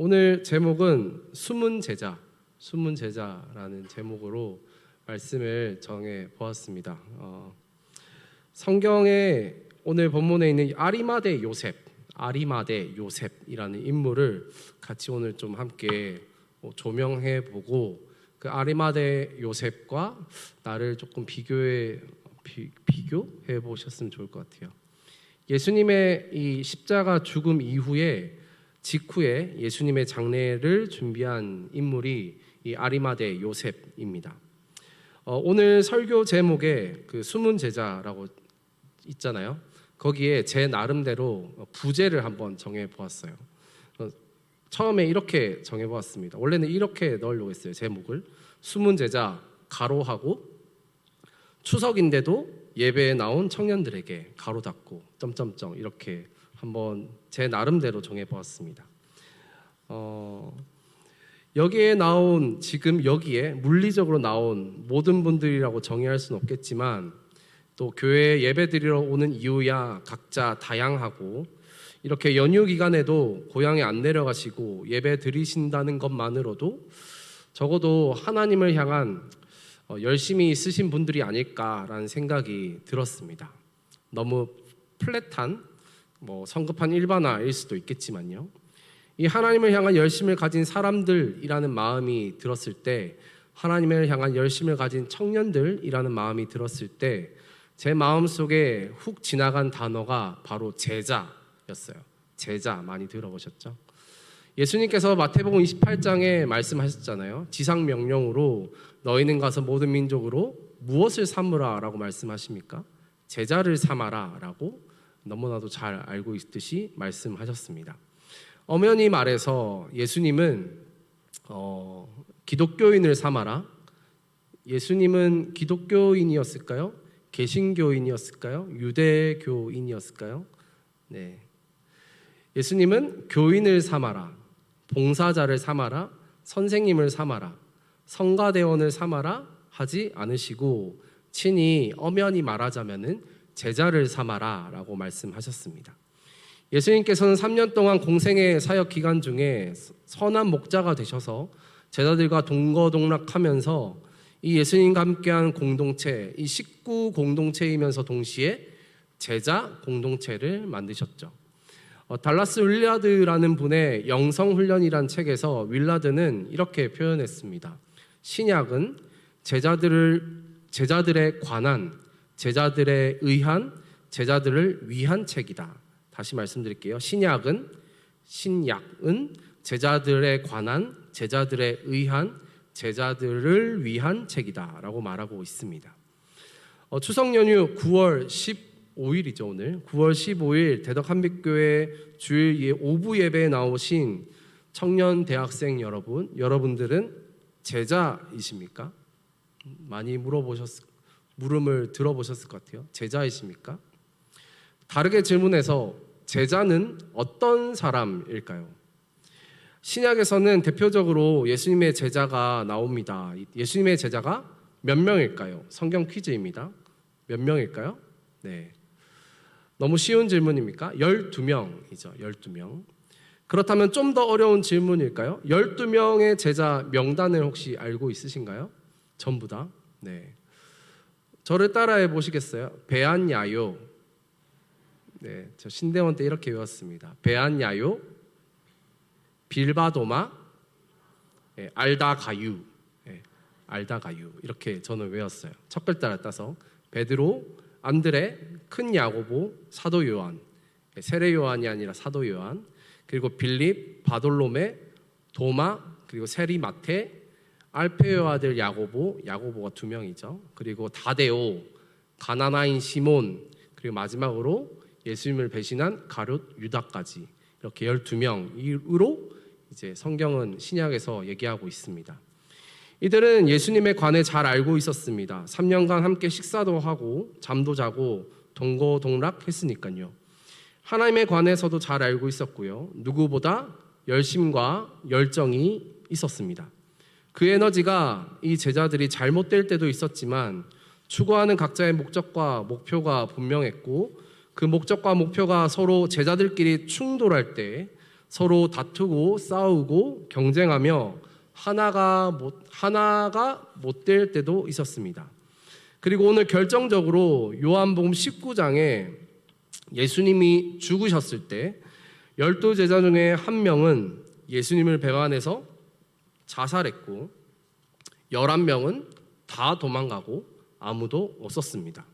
오늘 제목은 숨은 제자라는 제목으로 말씀을 정해 보았습니다. 성경에 오늘 본문에 있는 아리마대 요셉이라는 인물을 같이 오늘 좀 함께 조명해 보고, 그 아리마대 요셉과 나를 조금 비교해 보셨으면 좋을 것 같아요. 예수님의 이 십자가 죽음 직후에 예수님의 장례를 준비한 인물이 이 아리마대 요셉입니다. 오늘 설교 제목에 그 숨은 제자라고 있잖아요. 거기에 제 나름대로 부제를 한번 정해 보았어요. 처음에 이렇게 정해 보았습니다. 원래는 이렇게 넣으려고 했어요. 제목을 숨은 제자 가로하고 추석인데도 예배에 나온 청년들에게 가로 닫고 점점점 이렇게 한번 제 나름대로 정해 보았습니다. 여기에 물리적으로 나온 모든 분들이라고 정의할 수는 없겠지만, 또 교회에 예배 드리러 오는 이유야 각자 다양하고, 이렇게 연휴 기간에도 고향에 안 내려가시고 예배 드리신다는 것만으로도 적어도 하나님을 향한 열심히 쓰신 분들이 아닐까라는 생각이 들었습니다. 너무 플랫한 성급한 일반화일 수도 있겠지만요, 이 하나님을 향한 열심을 가진 사람들이라는 마음이 들었을 때, 하나님을 향한 열심을 가진 청년들이라는 마음이 들었을 때, 제 마음속에 훅 지나간 단어가 바로 제자였어요. 제자 많이 들어보셨죠? 예수님께서 마태복음 28장에 말씀하셨잖아요. 지상명령으로 너희는 가서 모든 민족으로 무엇을 삼으라 라고 말씀하십니까? 제자를 삼아라 라고 너무나도 잘 알고 있듯이 말씀하셨습니다. 엄연히 말해서 예수님은 기독교인을 삼아라. 예수님은 기독교인이었을까요? 개신교인이었을까요? 유대교인이었을까요? 네. 예수님은 교인을 삼아라, 봉사자를 삼아라, 선생님을 삼아라, 성가대원을 삼아라 하지 않으시고, 친히 엄연히 말하자면은 제자를 삼아라 라고 말씀하셨습니다. 예수님께서는 3년 동안 공생의 사역 기간 중에 선한 목자가 되셔서 제자들과 동거동락하면서 이 예수님과 함께한 공동체, 이 식구 공동체이면서 동시에 제자 공동체를 만드셨죠. 달라스 윌라드라는 분의 영성훈련이란 책에서 윌라드는 이렇게 표현했습니다. 신약은 제자들에 관한, 제자들에 의한, 제자들을 위한 책이다. 다시 말씀드릴게요. 신약은 제자들에 관한, 제자들에 의한, 제자들을 위한 책이다 라고 말하고 있습니다. 추석 연휴 9월 15일이죠. 오늘 9월 15일 대덕한빛교회 주일 오부 예배에 나오신 청년 대학생 여러분들은 제자이십니까? 많이 물음을 들어보셨을 것 같아요. 제자이십니까? 다르게 질문해서 제자는 어떤 사람일까요? 신약에서는 대표적으로 예수님의 제자가 나옵니다. 예수님의 제자가 몇 명일까요? 성경 퀴즈입니다. 몇 명일까요? 네. 너무 쉬운 질문입니까? 12명이죠. 12명. 그렇다면 좀 더 어려운 질문일까요? 12명의 제자 명단을 혹시 알고 있으신가요? 전부 다? 네. 저를 따라해 보시겠어요? 베안야요. 네, 저 신대원 때 이렇게 외웠습니다. 베안야요, 빌바도마, 알다가유, 알다가유 이렇게 저는 외웠어요. 첫 글자를 따서 베드로, 안드레, 큰 야고보, 사도 요한, 세례 요한이 아니라 사도 요한, 그리고 빌립, 바돌로메, 도마, 그리고 세리 마테, 알페요 아들 야고보가 2명이죠. 그리고 다데오, 가나나인 시몬, 그리고 마지막으로 예수님을 배신한 가룟 유다까지, 이렇게 12명으로 이제 성경은 신약에서 얘기하고 있습니다. 이들은 예수님에 관해 잘 알고 있었습니다. 3년간 함께 식사도 하고 잠도 자고 동거동락했으니까요. 하나님에 관해서도 잘 알고 있었고요. 누구보다 열심과 열정이 있었습니다. 그 에너지가 이 제자들이 잘못될 때도 있었지만 추구하는 각자의 목적과 목표가 분명했고, 그 목적과 목표가 서로 제자들끼리 충돌할 때 서로 다투고 싸우고 경쟁하며 하나가 못 될 때도 있었습니다. 그리고 오늘 결정적으로 요한복음 19장에 예수님이 죽으셨을 때 12제자 중에 한 명은 예수님을 배반해서 자살했고 11명은 다 도망가고 아무도 없었습니다.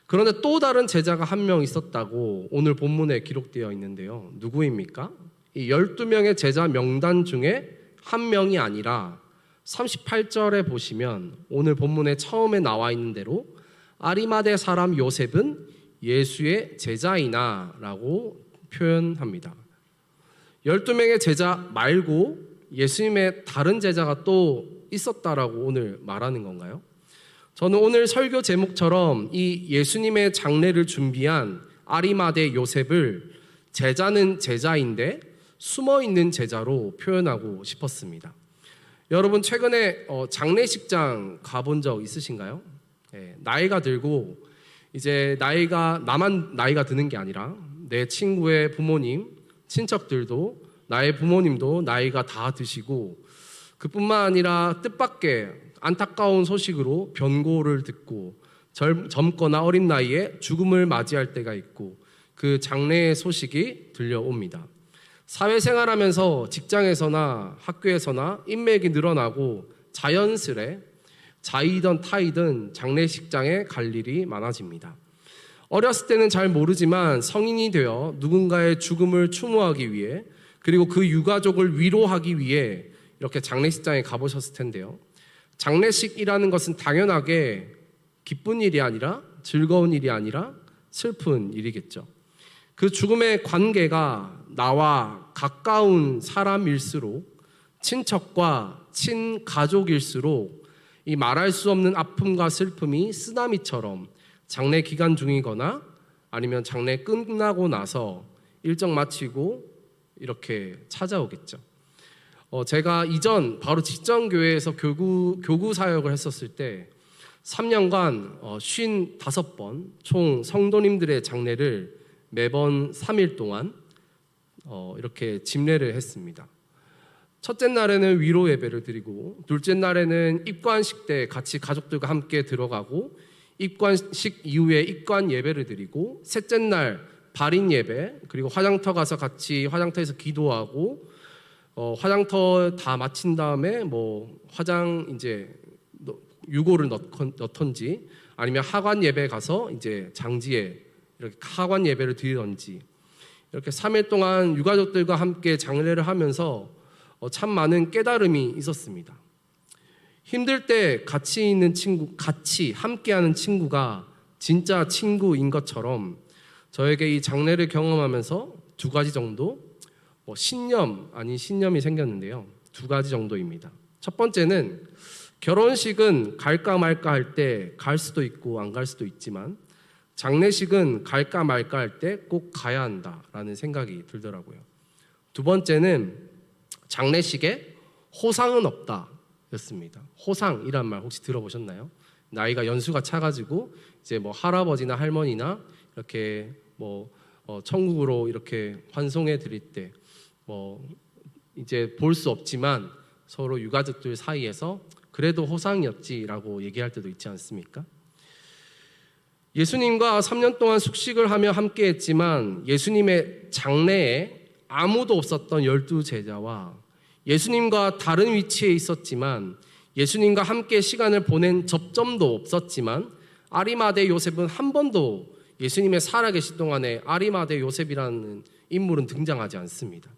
그런데 또 다른 제자가 한 명 있었다고 오늘 본문에 기록되어 있는데요. 누구입니까? 이 12명의 제자 명단 중에 한 명이 아니라 38절에 보시면 오늘 본문에 처음에 나와 있는 대로 아리마대 사람 요셉은 예수의 제자이나 라고 표현합니다. 12명의 제자 말고 예수님의 다른 제자가 또 있었다라고 오늘 말하는 건가요? 저는 오늘 설교 제목처럼 이 예수님의 장례를 준비한 아리마대 요셉을 제자는 제자인데 숨어있는 제자로 표현하고 싶었습니다. 여러분 최근에 장례식장 가본 적 있으신가요? 네, 나이가 들고 이제 나만 나이가 드는 게 아니라 내 친구의 부모님, 친척들도 나의 부모님도 나이가 다 드시고 그뿐만 아니라 뜻밖의 안타까운 소식으로 변고를 듣고 젊거나 어린 나이에 죽음을 맞이할 때가 있고 그 장례의 소식이 들려옵니다. 사회생활하면서 직장에서나 학교에서나 인맥이 늘어나고 자연스레 자이든 타이든 장례식장에 갈 일이 많아집니다. 어렸을 때는 잘 모르지만 성인이 되어 누군가의 죽음을 추모하기 위해 그리고 그 유가족을 위로하기 위해 이렇게 장례식장에 가보셨을 텐데요. 장례식이라는 것은 당연하게 기쁜 일이 아니라 즐거운 일이 아니라 슬픈 일이겠죠. 그 죽음의 관계가 나와 가까운 사람일수록 친척과 친가족일수록 이 말할 수 없는 아픔과 슬픔이 쓰나미처럼 장례 기간 중이거나 아니면 장례 끝나고 나서 일정 마치고 이렇게 찾아오겠죠. 제가 바로 직전 교회에서 교구 사역을 했었을 때 3년간 55번 총 성도님들의 장례를 매번 3일 동안 이렇게 집례를 했습니다. 첫째 날에는 위로 예배를 드리고 둘째 날에는 입관식 때 같이 가족들과 함께 들어가고 입관식 이후에 입관 예배를 드리고 셋째 날 발인 예배 그리고 화장터 가서 같이 화장터에서 기도하고 화장터 다 마친 다음에 화장 이제 유골을 넣던지 아니면 하관 예배 가서 이제 장지에 이렇게 하관 예배를 드리던지 이렇게 3일 동안 유가족들과 함께 장례를 하면서 참 많은 깨달음이 있었습니다. 힘들 때 같이 있는 친구, 같이 함께하는 친구가 진짜 친구인 것처럼 저에게 이 장례를 경험하면서 두 가지 정도 신념 아닌 신념이 생겼는데요. 두 가지 정도입니다. 첫 번째는 결혼식은 갈까 말까 할 때 갈 수도 있고 안 갈 수도 있지만 장례식은 갈까 말까 할 때 꼭 가야 한다라는 생각이 들더라고요. 두 번째는 장례식에 호상은 없다 였습니다. 호상이란 말 혹시 들어보셨나요? 나이가 연수가 차가지고 이제 할아버지나 할머니나 이렇게 천국으로 이렇게 환송해 드릴 때 이제 볼 수 없지만 서로 유가족들 사이에서 그래도 호상이었지라고 얘기할 때도 있지 않습니까? 예수님과 3년 동안 숙식을 하며 함께 했지만 예수님의 장례에 아무도 없었던 12제자와 예수님과 다른 위치에 있었지만 예수님과 함께 시간을 보낸 접점도 없었지만 아리마대 요셉은 한 번도 예수님의 살아계신 동안에 아리마대 요셉이라는 인물은 등장하지 않습니다.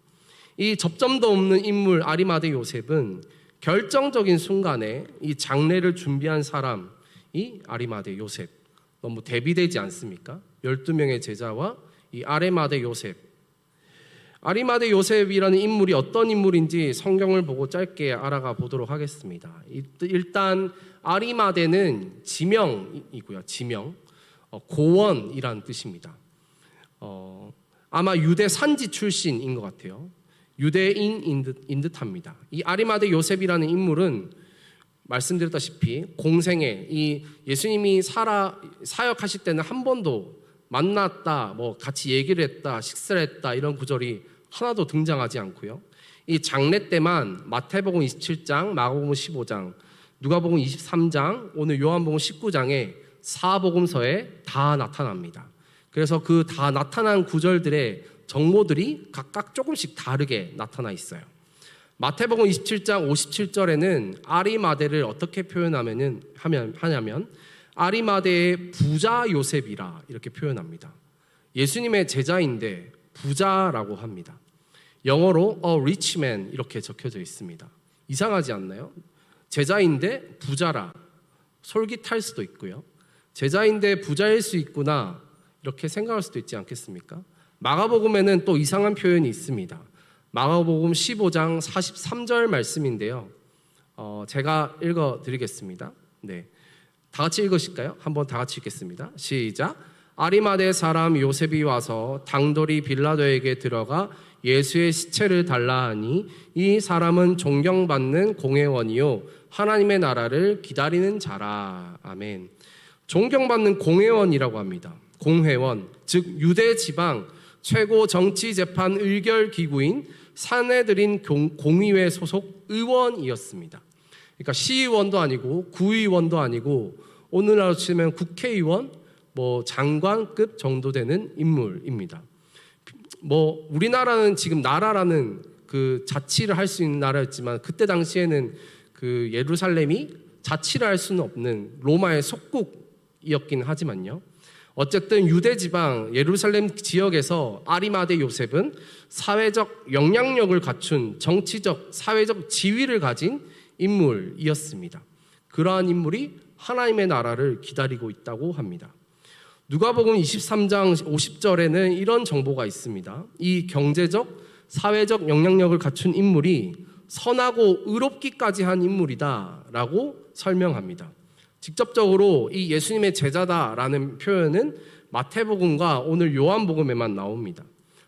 이 접점도 없는 인물 아리마대 요셉은 결정적인 순간에 이 장례를 준비한 사람이 아리마대 요셉, 너무 대비되지 않습니까? 12명의 제자와 이 아리마대 요셉. 아리마대 요셉이라는 인물이 어떤 인물인지 성경을 보고 짧게 알아가 보도록 하겠습니다. 일단 아리마대는 지명이고요. 지명, 고원이라는 뜻입니다. 아마 유대 산지 출신인 것 같아요. 유대인인 듯합니다. 이 아리마대 요셉이라는 인물은 말씀드렸다시피 공생에 이 예수님이 사역하실 때는 한 번도 만났다, 같이 얘기를 했다, 식사를 했다 이런 구절이 하나도 등장하지 않고요. 이 장례 때만 마태복음 27장, 마가복음 15장, 누가복음 23장, 오늘 요한복음 19장에 사복음서에 다 나타납니다. 그래서 그 다 나타난 구절들의 정보들이 각각 조금씩 다르게 나타나 있어요. 마태복음 27장 57절에는 아리마대를 어떻게 표현하냐면 아리마대의 부자 요셉이라 이렇게 표현합니다. 예수님의 제자인데 부자라고 합니다. 영어로 a rich man 이렇게 적혀져 있습니다. 이상하지 않나요? 제자인데 부자라 솔깃할 수도 있고요. 제자인데 부자일 수 있구나 이렇게 생각할 수도 있지 않겠습니까? 마가복음에는 또 이상한 표현이 있습니다. 마가복음 15장 43절 말씀인데요. 제가 읽어드리겠습니다. 네, 다 같이 읽으실까요? 한번 다 같이 읽겠습니다. 시작. 아리마대 사람 요셉이 와서 당돌이 빌라도에게 들어가 예수의 시체를 달라 하니 이 사람은 존경받는 공회원이요 하나님의 나라를 기다리는 자라. 아멘. 존경받는 공회원이라고 합니다. 공회원, 즉 유대 지방 최고 정치 재판 의결 기구인 산헤드린 공의회 소속 의원이었습니다. 그러니까 시의원도 아니고 구의원도 아니고 오늘날로 치면 국회의원, 장관급 정도 되는 인물입니다. 우리나라는 지금 나라라는 그 자치를 할 수 있는 나라였지만 그때 당시에는 그 예루살렘이 자치를 할 수는 없는 로마의 속국이었긴 하지만요. 어쨌든 유대 지방 예루살렘 지역에서 아리마대 요셉은 사회적 영향력을 갖춘 정치적, 사회적 지위를 가진 인물이었습니다. 그러한 인물이 하나님의 나라를 기다리고 있다고 합니다. 누가복음 23장 50절에는 이런 정보가 있습니다. 이 경제적, 사회적 영향력을 갖춘 인물이 선하고 의롭기까지 한 인물이다라고 설명합니다. 직접적으로 이 예수님의 제자다라는 표현은 마태복음과 오늘 요한복음에만 나옵니다.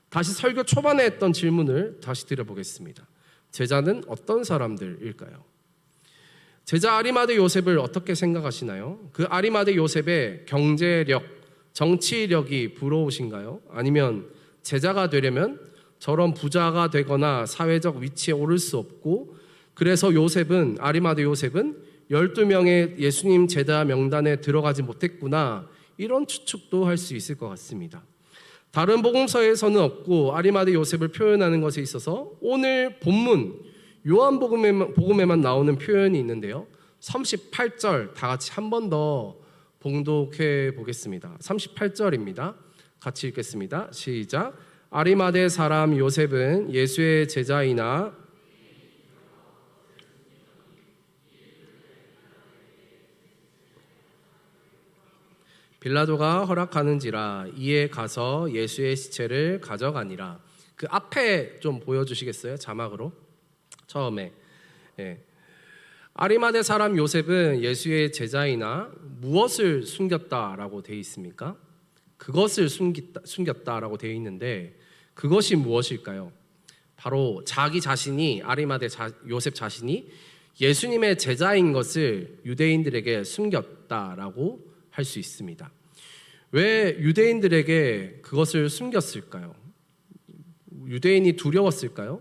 다시 설교 초반에 했던 질문을 다시 드려보겠습니다. 제자는 어떤 사람들일까요? 제자 아리마대 요셉을 어떻게 생각하시나요? 그 아리마대 요셉의 경제력, 정치력이 부러우신가요? 아니면 제자가 되려면 저런 부자가 되거나 사회적 위치에 오를 수 없고 그래서 아리마대 요셉은 12명의 예수님 제자 명단에 들어가지 못했구나 이런 추측도 할 수 있을 것 같습니다. 다른 복음서에서는 없고 아리마대 요셉을 표현하는 것에 있어서 오늘 본문 요한복음에만 나오는 표현이 있는데요. 38절 다 같이 한 번 더 봉독해 보겠습니다. 38절입니다. 같이 읽겠습니다. 시작. 아리마대 사람 요셉은 예수의 제자이나 빌라도가 허락하는지라 이에 가서 예수의 시체를 가져가니라. 그 앞에 좀 보여주시겠어요? 자막으로 처음에. 아리마대 사람 요셉은 예수의 제자이나 무엇을 숨겼다라고 되어 있습니까? 그것을 숨겼다라고 되어 있는데 그것이 무엇일까요? 바로 자기 자신이 아리마대 요셉 자신이 예수님의 제자인 것을 유대인들에게 숨겼다라고 할 수 있습니다. 왜 유대인들에게 그것을 숨겼을까요? 유대인이 두려웠을까요?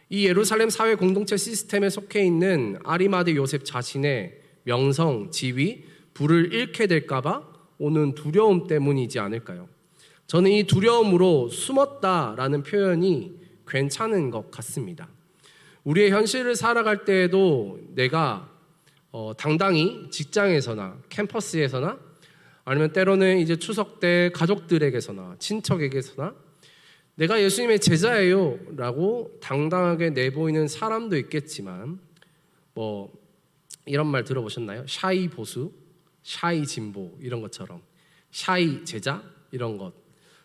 이 예루살렘 사회 공동체 시스템에 속해 있는 아리마대 요셉 자신의 명성, 지위, 부를 잃게 될까봐 오는 두려움 때문이지 않을까요? 저는 이 두려움으로 숨었다라는 표현이 괜찮은 것 같습니다. 우리의 현실을 살아갈 때에도 내가 당당히 직장에서나 캠퍼스에서나 아니면 때로는 이제 추석 때 가족들에게서나 친척에게서나 내가 예수님의 제자예요 라고 당당하게 내보이는 사람도 있겠지만 이런 말 들어보셨나요? 샤이 보수, 샤이 진보 이런 것처럼 샤이 제자 이런 것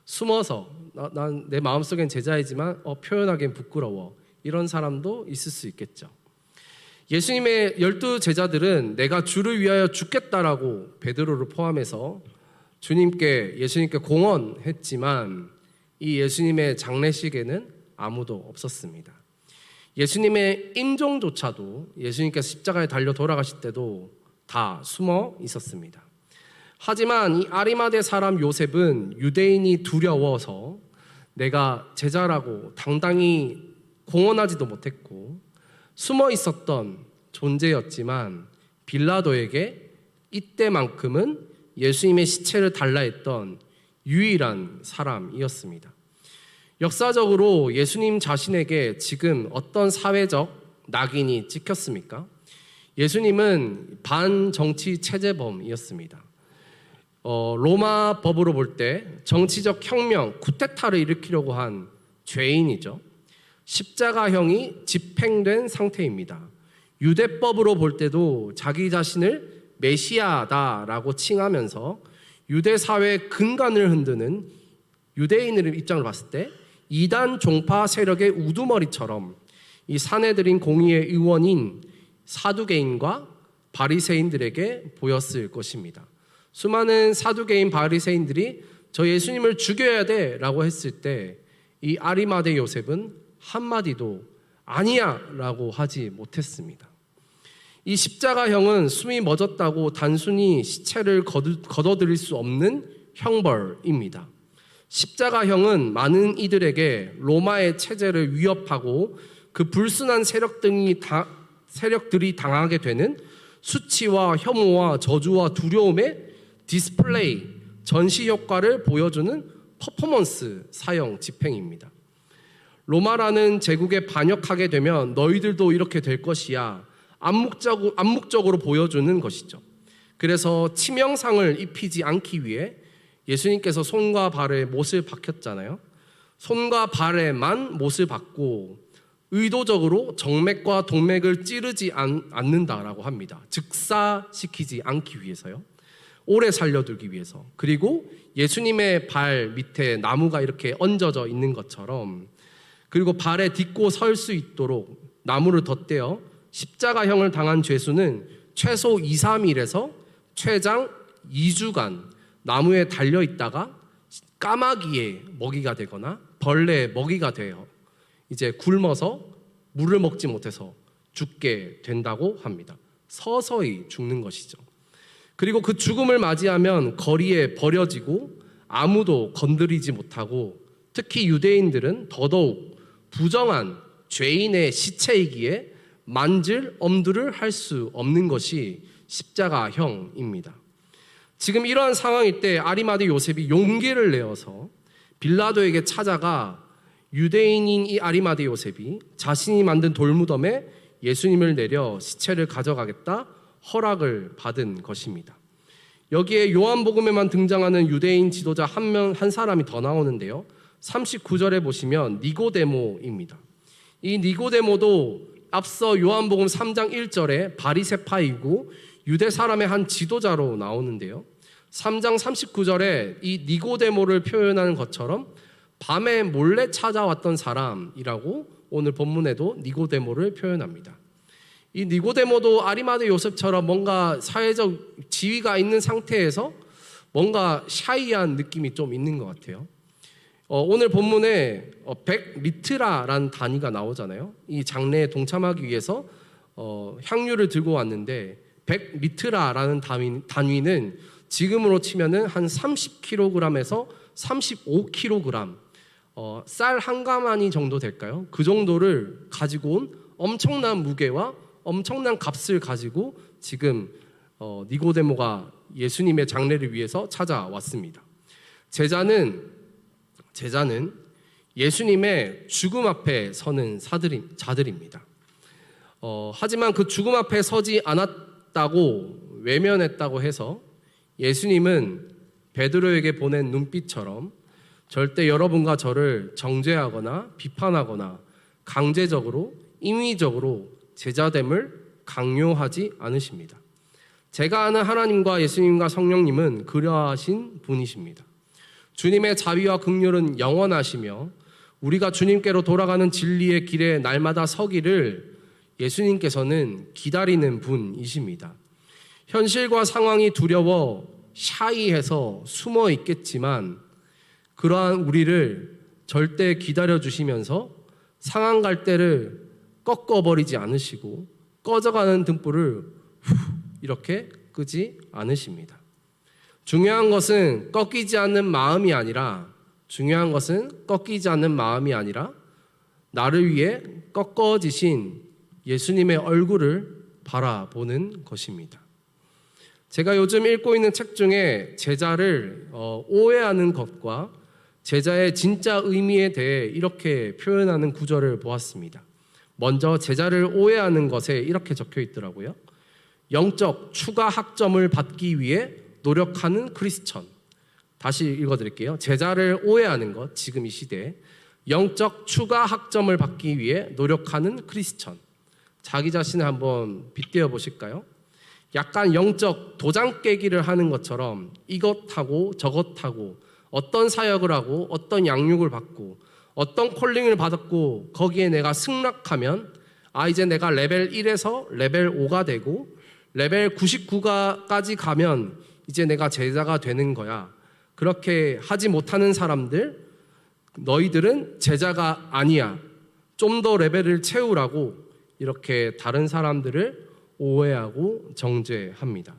숨어서 난 내 마음속엔 제자이지만 표현하기엔 부끄러워 이런 사람도 있을 수 있겠죠. 예수님의 12 제자들은 내가 주를 위하여 죽겠다라고 베드로를 포함해서 예수님께 공언했지만 이 예수님의 장례식에는 아무도 없었습니다. 예수님의 임종조차도 예수님께서 십자가에 달려 돌아가실 때도 다 숨어 있었습니다. 하지만 이 아리마대 사람 요셉은 유대인이 두려워서 내가 제자라고 당당히 공언하지도 못했고 숨어 있었던 존재였지만 빌라도에게 이때만큼은 예수님의 시체를 달라 했던 유일한 사람이었습니다. 역사적으로 예수님 자신에게 지금 어떤 사회적 낙인이 찍혔습니까? 예수님은 반정치 체제범이었습니다. 로마 법으로 볼 때 정치적 혁명, 쿠데타를 일으키려고 한 죄인이죠. 십자가형이 집행된 상태입니다. 유대법으로 볼 때도 자기 자신을 메시아다라고 칭하면서 유대 사회의 근간을 흔드는 유대인의 입장을 봤을 때 이단 종파 세력의 우두머리처럼 이 사내들인 공의의 의원인 사두개인과 바리새인들에게 보였을 것입니다. 수많은 사두개인 바리새인들이 저 예수님을 죽여야 돼라고 했을 때 이 아리마대 요셉은 한마디도 아니야 라고 하지 못했습니다. 이 십자가형은 숨이 멎었다고 단순히 시체를 걷어들일 수 없는 형벌입니다. 십자가형은 많은 이들에게 로마의 체제를 위협하고 그 불순한 세력들이 당하게 되는 수치와 혐오와 저주와 두려움의 디스플레이, 전시 효과를 보여주는 퍼포먼스 사형 집행입니다. 로마라는 제국에 반역하게 되면 너희들도 이렇게 될 것이야 암묵적으로 보여주는 것이죠. 그래서 치명상을 입히지 않기 위해 예수님께서 손과 발에 못을 박혔잖아요. 손과 발에만 못을 박고 의도적으로 정맥과 동맥을 찌르지 않는다라고 합니다. 즉사시키지 않기 위해서요. 오래 살려두기 위해서. 그리고 예수님의 발 밑에 나무가 이렇게 얹어져 있는 것처럼, 그리고 발에 딛고 설 수 있도록 나무를 덧대어 십자가형을 당한 죄수는 최소 2, 3일에서 최장 2주간 나무에 달려 있다가 까마귀의 먹이가 되거나 벌레의 먹이가 되어 이제 굶어서 물을 먹지 못해서 죽게 된다고 합니다. 서서히 죽는 것이죠. 그리고 그 죽음을 맞이하면 거리에 버려지고 아무도 건드리지 못하고, 특히 유대인들은 더더욱 부정한 죄인의 시체이기에 만질 엄두를 할 수 없는 것이 십자가형입니다. 지금 이러한 상황일 때 아리마대 요셉이 용기를 내어서 빌라도에게 찾아가 유대인인 이 아리마대 요셉이 자신이 만든 돌무덤에 예수님을 내려 시체를 가져가겠다 허락을 받은 것입니다. 여기에 요한복음에만 등장하는 유대인 지도자 한 사람이 더 나오는데요. 39절에 보시면 니고데모입니다. 이 니고데모도 앞서 요한복음 3장 1절에 바리새파이고 유대 사람의 한 지도자로 나오는데요. 3장 39절에 이 니고데모를 표현하는 것처럼 밤에 몰래 찾아왔던 사람이라고 오늘 본문에도 니고데모를 표현합니다. 이 니고데모도 아리마대 요셉처럼 뭔가 사회적 지위가 있는 상태에서 뭔가 샤이한 느낌이 좀 있는 것 같아요. 오늘 본문에 100리트라라는 단위가 나오잖아요. 이 장례에 동참하기 위해서 향유를 들고 왔는데 100리트라라는 단위는 지금으로 치면은 한 30kg에서 35kg, 쌀 한 가마니 정도 될까요? 그 정도를 가지고 온 엄청난 무게와 엄청난 값을 가지고 지금 니고데모가 예수님의 장례를 위해서 찾아왔습니다. 제자는 예수님의 죽음 앞에 서는 자들입니다. 하지만 그 죽음 앞에 서지 않았다고 외면했다고 해서 예수님은 베드로에게 보낸 눈빛처럼 절대 여러분과 저를 정죄하거나 비판하거나 강제적으로 임의적으로 제자됨을 강요하지 않으십니다. 제가 아는 하나님과 예수님과 성령님은 그러하신 분이십니다. 주님의 자비와 긍휼은 영원하시며 우리가 주님께로 돌아가는 진리의 길에 날마다 서기를 예수님께서는 기다리는 분이십니다. 현실과 상황이 두려워 샤이해서 숨어 있겠지만 그러한 우리를 절대 기다려주시면서 상한 갈대를 꺾어버리지 않으시고 꺼져가는 등불을 이렇게 끄지 않으십니다. 중요한 것은 꺾이지 않는 마음이 아니라 중요한 것은 꺾이지 않는 마음이 아니라 나를 위해 꺾어지신 예수님의 얼굴을 바라보는 것입니다. 제가 요즘 읽고 있는 책 중에 제자를 오해하는 것과 제자의 진짜 의미에 대해 이렇게 표현하는 구절을 보았습니다. 먼저 제자를 오해하는 것에 이렇게 적혀 있더라고요. 영적 추가 학점을 받기 위해 노력하는 크리스천. 다시 읽어드릴게요. 제자를 오해하는 것, 지금 이 시대에 영적 추가 학점을 받기 위해 노력하는 크리스천. 자기 자신을 한번 빗대어 보실까요? 약간 영적 도장 깨기를 하는 것처럼 이것하고 저것하고 어떤 사역을 하고 어떤 양육을 받고 어떤 콜링을 받았고 거기에 내가 승락하면 이제 내가 레벨 1에서 레벨 5가 되고 레벨 99까지 가면 이제 내가 제자가 되는 거야. 그렇게 하지 못하는 사람들, 너희들은 제자가 아니야. 좀 더 레벨을 채우라고 이렇게 다른 사람들을 오해하고 정죄합니다.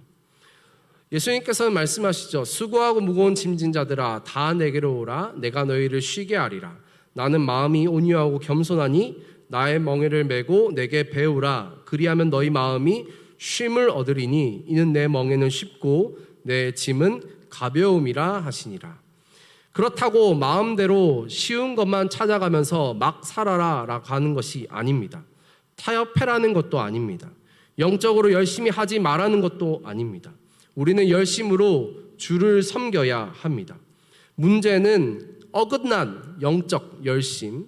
예수님께서는 말씀하시죠. 수고하고 무거운 짐진 자들아 다 내게로 오라. 내가 너희를 쉬게 하리라. 나는 마음이 온유하고 겸손하니 나의 멍에를 메고 내게 배우라. 그리하면 너희 마음이 쉼을 얻으리니 이는 내 멍에는 쉽고 내 짐은 가벼움이라 하시니라. 그렇다고 마음대로 쉬운 것만 찾아가면서 막 살아라 라고 하는 것이 아닙니다. 타협해라는 것도 아닙니다. 영적으로 열심히 하지 말라는 것도 아닙니다. 우리는 열심으로 주를 섬겨야 합니다. 문제는 어긋난 영적 열심,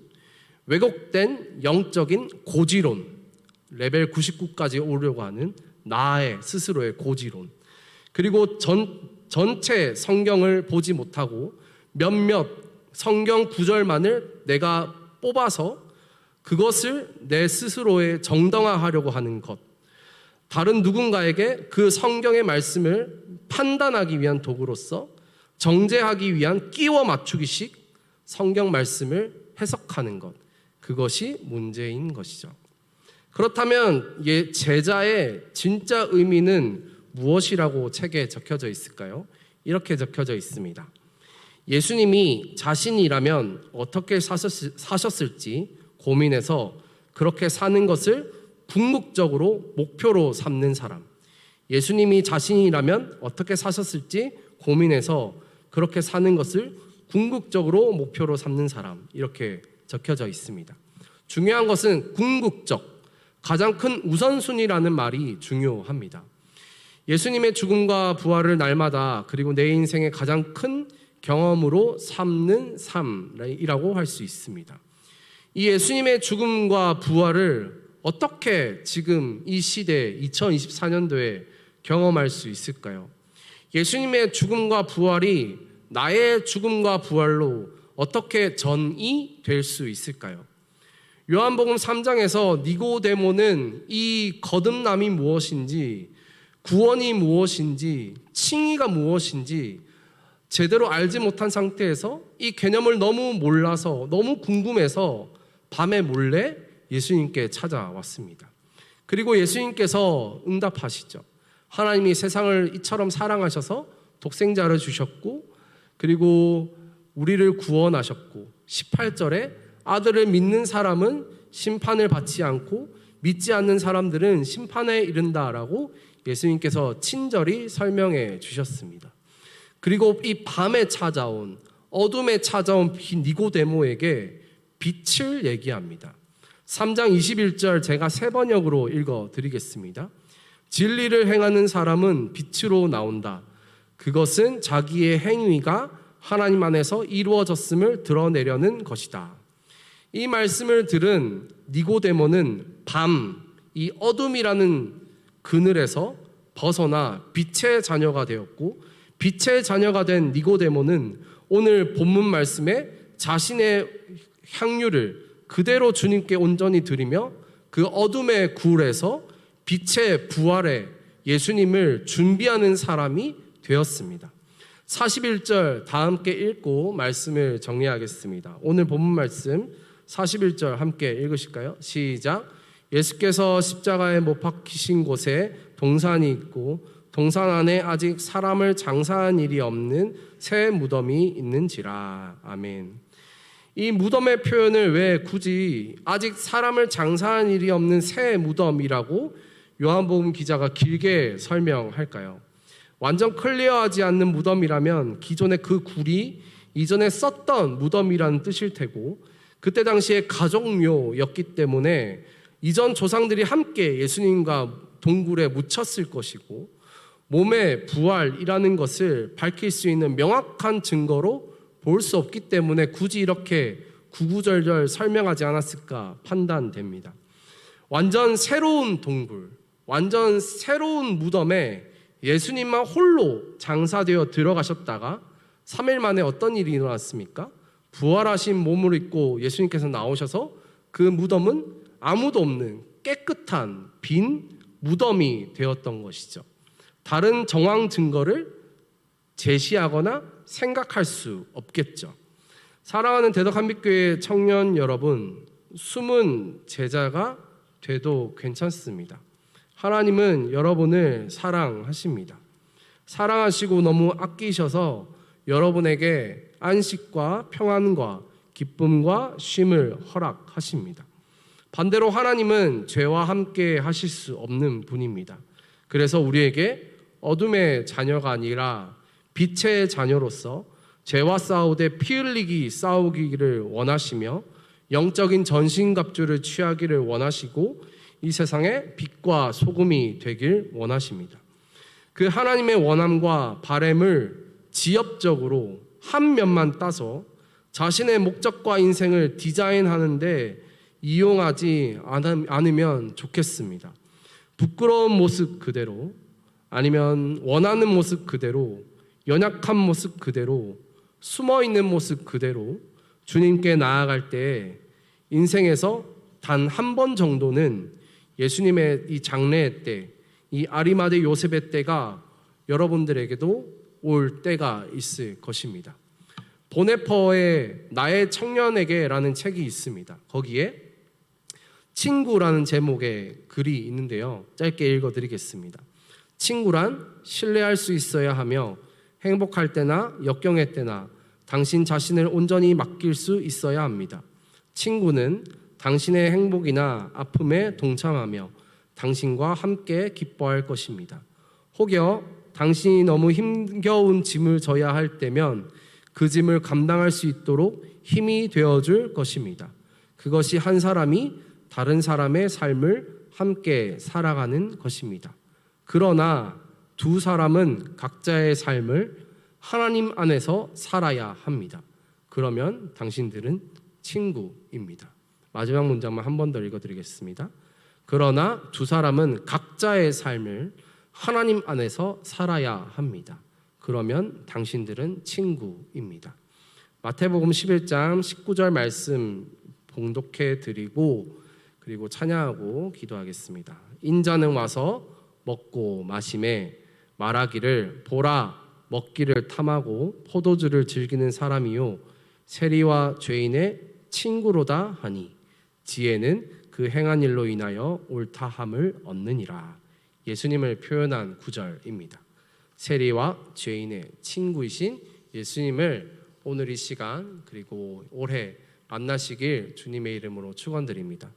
왜곡된 영적인 고지론, 레벨 99까지 오려고 하는 나의 스스로의 고지론, 그리고 전체 성경을 보지 못하고 몇몇 성경 구절만을 내가 뽑아서 그것을 내 스스로의 정당화하려고 하는 것, 다른 누군가에게 그 성경의 말씀을 판단하기 위한 도구로서 정죄하기 위한 끼워 맞추기식 성경 말씀을 해석하는 것, 그것이 문제인 것이죠. 그렇다면 제자의 진짜 의미는 무엇이라고 책에 적혀져 있을까요? 이렇게 적혀져 있습니다. 예수님이 자신이라면 어떻게 사셨을지 고민해서 그렇게 사는 것을 궁극적으로 목표로 삼는 사람. 예수님이 자신이라면 어떻게 사셨을지 고민해서 그렇게 사는 것을 궁극적으로 목표로 삼는 사람. 이렇게 적혀져 있습니다. 중요한 것은 궁극적, 가장 큰 우선순위라는 말이 중요합니다. 예수님의 죽음과 부활을 날마다 그리고 내 인생의 가장 큰 경험으로 삼는 삶이라고 할 수 있습니다. 이 예수님의 죽음과 부활을 어떻게 지금 이 시대 2024년도에 경험할 수 있을까요? 예수님의 죽음과 부활이 나의 죽음과 부활로 어떻게 전이 될 수 있을까요? 요한복음 3장에서 니고데모는 이 거듭남이 무엇인지, 구원이 무엇인지, 칭의가 무엇인지 제대로 알지 못한 상태에서 이 개념을 너무 몰라서 너무 궁금해서 밤에 몰래 예수님께 찾아왔습니다. 그리고 예수님께서 응답하시죠. 하나님이 세상을 이처럼 사랑하셔서 독생자를 주셨고 그리고 우리를 구원하셨고 18절에 아들을 믿는 사람은 심판을 받지 않고 믿지 않는 사람들은 심판에 이른다라고 예수님께서 친절히 설명해 주셨습니다. 그리고 이 밤에 찾아온 어둠에 찾아온 니고데모에게 빛을 얘기합니다. 3장 21절 제가 세 번역으로 읽어드리겠습니다. 진리를 행하는 사람은 빛으로 나온다. 그것은 자기의 행위가 하나님 안에서 이루어졌음을 드러내려는 것이다. 이 말씀을 들은 니고데모는 밤, 이 어둠이라는 그늘에서 벗어나 빛의 자녀가 되었고 빛의 자녀가 된 니고데모는 오늘 본문 말씀에 자신의 향유를 그대로 주님께 온전히 드리며 그 어둠의 굴에서 빛의 부활에 예수님을 준비하는 사람이 되었습니다. 41절 다 함께 읽고 말씀을 정리하겠습니다. 오늘 본문 말씀 41절 함께 읽으실까요? 시작. 예수께서 십자가에 못 박히신 곳에 동산이 있고 동산 안에 아직 사람을 장사한 일이 없는 새 무덤이 있는지라. 아멘. 이 무덤의 표현을 왜 굳이 아직 사람을 장사한 일이 없는 새 무덤이라고 요한복음 기자가 길게 설명할까요? 완전 클리어하지 않는 무덤이라면 기존의 그 굴이 이전에 썼던 무덤이라는 뜻일 테고, 그때 당시에 가족묘였기 때문에 이전 조상들이 함께 예수님과 동굴에 묻혔을 것이고, 몸의 부활이라는 것을 밝힐 수 있는 명확한 증거로 볼 수 없기 때문에 굳이 이렇게 구구절절 설명하지 않았을까 판단됩니다. 완전 새로운 동굴, 완전 새로운 무덤에 예수님만 홀로 장사되어 들어가셨다가 3일 만에 어떤 일이 일어났습니까? 부활하신 몸을 입고 예수님께서 나오셔서 그 무덤은 아무도 없는 깨끗한 빈 무덤이 되었던 것이죠. 다른 정황 증거를 제시하거나 생각할 수 없겠죠. 사랑하는 대덕한빛교회 청년 여러분, 숨은 제자가 돼도 괜찮습니다. 하나님은 여러분을 사랑하십니다. 사랑하시고 너무 아끼셔서 여러분에게 안식과 평안과 기쁨과 쉼을 허락하십니다. 반대로 하나님은 죄와 함께 하실 수 없는 분입니다. 그래서 우리에게 어둠의 자녀가 아니라 빛의 자녀로서 죄와 싸우되 피 흘리기 싸우기를 원하시며 영적인 전신갑주를 취하기를 원하시고 이 세상에 빛과 소금이 되길 원하십니다. 그 하나님의 원함과 바램을 지엽적으로 한 면만 따서 자신의 목적과 인생을 디자인하는데 이용하지 않으면 좋겠습니다. 부끄러운 모습 그대로, 아니면 원하는 모습 그대로, 연약한 모습 그대로, 숨어있는 모습 그대로 주님께 나아갈 때 인생에서 단 한 번 정도는 예수님의 이 장래의 때, 이 아리마대 요셉의 때가 여러분들에게도 올 때가 있을 것입니다. 보네퍼의 나의 청년에게라는 책이 있습니다. 거기에 친구라는 제목의 글이 있는데요. 짧게 읽어드리겠습니다. 친구란 신뢰할 수 있어야 하며 행복할 때나 역경의 때나 당신 자신을 온전히 맡길 수 있어야 합니다. 친구는 당신의 행복이나 아픔에 동참하며 당신과 함께 기뻐할 것입니다. 혹여 당신이 너무 힘겨운 짐을 져야 할 때면 그 짐을 감당할 수 있도록 힘이 되어줄 것입니다. 그것이 한 사람이 다른 사람의 삶을 함께 살아가는 것입니다. 그러나 두 사람은 각자의 삶을 하나님 안에서 살아야 합니다. 그러면 당신들은 친구입니다. 마지막 문장만 한 번 더 읽어드리겠습니다. 그러나 두 사람은 각자의 삶을 하나님 안에서 살아야 합니다. 그러면 당신들은 친구입니다. 마태복음 11장 19절 말씀 봉독해 드리고 그리고 찬양하고 기도하겠습니다. 인자는 와서 먹고 마시매 말하기를 보라 먹기를 탐하고 포도주를 즐기는 사람이요 세리와 죄인의 친구로다 하니 지혜는 그 행한 일로 인하여 옳다함을 얻느니라. 예수님을 표현한 구절입니다. 세리와 죄인의 친구이신 예수님을 오늘 이 시간 그리고 올해 만나시길 주님의 이름으로 축원드립니다.